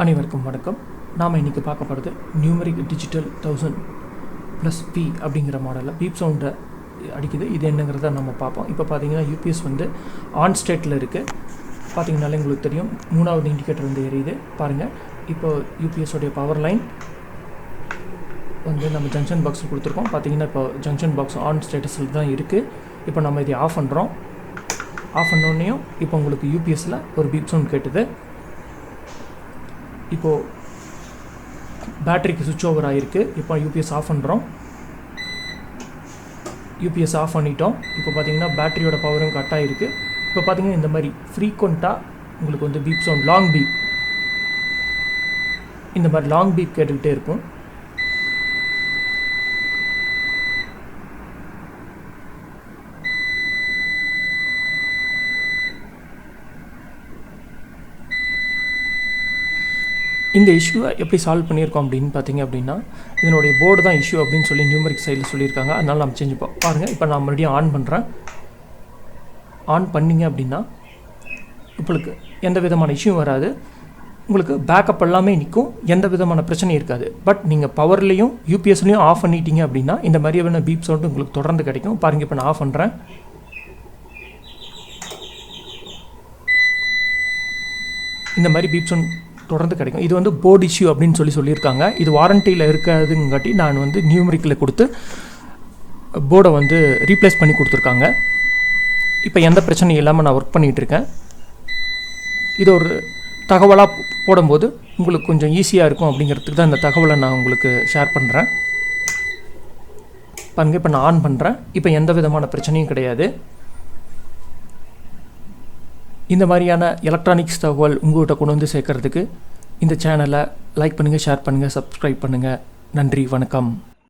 அனைவருக்கும் வணக்கம். நாம் இன்றைக்கி பார்க்க போகிறது நியூமரிக் டிஜிட்டல் 1000+P அப்படிங்கிற மாடலில் பீப் சவுண்டை அடிக்குது. இது என்னங்கிறத நம்ம பார்ப்போம். இப்போ பார்த்தீங்கன்னா யூபிஎஸ் வந்து ஆன் ஸ்டேட்டில் இருக்குது. பார்த்தீங்கன்னாலே உங்களுக்கு தெரியும், 3வது இண்டிகேட்டர் வந்து எரியுது பாருங்கள். இப்போ யூபிஎஸோடைய பவர் லைன் வந்து நம்ம ஜங்ஷன் பாக்ஸில் கொடுத்துருக்கோம். பார்த்தீங்கன்னா இப்போ ஜங்ஷன் பாக்ஸ் ஆன் ஸ்டேட்டஸில் தான் இருக்குது. இப்போ நம்ம இதை ஆஃப் பண்ணுறோம். ஆஃப் பண்ணோடனையும் இப்போ உங்களுக்கு யூபிஎஸில் ஒரு பீப் சவுண்ட் கேட்டுது. இப்போது பேட்டரிக்கு சுவிட்ச் ஓவர் ஆகிருக்கு. இப்போ யூபிஎஸ் ஆஃப் பண்ணுறோம். யூபிஎஸ் ஆஃப் பண்ணிட்டோம். இப்போ பார்த்தீங்கன்னா பேட்டரியோட பவரும் கட் ஆகிருக்கு. இப்போ பார்த்தீங்கன்னா இந்த மாதிரி ஃப்ரீக்வெண்ட்டாக உங்களுக்கு வந்து பீப் சவுண்ட், லாங் பீப், இந்த மாதிரி லாங் பீப் கேட்டுக்கிட்டே இருக்கும். இந்த இஷ்யூவை எப்படி சால்வ் பண்ணியிருக்கோம் அப்படின்னு பார்த்தீங்க அப்படின்னா, இதனுடைய போர்டு தான் இஷ்யூ அப்படின்னு சொல்லி நியூமரிக் சைடில் சொல்லியிருக்காங்க. அதனால் நம்ம சேஞ்ச் பாருங்கள். இப்போ நான் மறுபடியும் ஆன் பண்ணுறேன். ஆன் பண்ணிங்க அப்படின்னா உங்களுக்கு எந்த விதமான இஷ்யூ வராது. உங்களுக்கு பேக்கப் எல்லாமே நிற்கும், எந்த விதமான பிரச்சனையும் இருக்காது. பட் நீங்கள் பவர்லேயும் யூபிஎஸ்லேயும் ஆஃப் பண்ணிட்டீங்க அப்படின்னா இந்த மாதிரியான பீப் சவுண்டு உங்களுக்கு தொடர்ந்து கிடைக்கும். பாருங்கள், இப்போ நான் ஆஃப் பண்ணுறேன். இந்த மாதிரி பீப் சவுண்ட் தொடர்ந்து கிடைக்கும். இது வந்து போர்டு இஷ்யூ அப்படின்னு சொல்லியிருக்காங்க. இது வாரண்டியில் இருக்காதுங்காட்டி நான் வந்து நியூமரிக்கில் கொடுத்து போர்டை வந்து ரீப்ளேஸ் பண்ணி கொடுத்துருக்காங்க. இப்போ எந்த பிரச்சனையும் இல்லாமல் நான் ஒர்க் பண்ணிகிட்ருக்கேன். இது ஒரு தகவலாக போடும்போது உங்களுக்கு கொஞ்சம் ஈஸியாக இருக்கும் அப்படிங்கிறதுக்கு தான் இந்த தகவலை நான் உங்களுக்கு ஷேர் பண்ணுறேன். பாருங்கள், இப்போ நான் ஆன் பண்ணுறேன். இப்போ எந்த விதமான பிரச்சனையும் கிடையாது. இந்த மாதிரியான எலக்ட்ரானிக்ஸ் தகவல் உங்கள்கிட்ட கொண்டு வந்து சேர்க்கறதுக்கு இந்த சேனலை லைக் பண்ணுங்கள், ஷேர் பண்ணுங்கள், சப்ஸ்கிரைப் பண்ணுங்கள். நன்றி, வணக்கம்.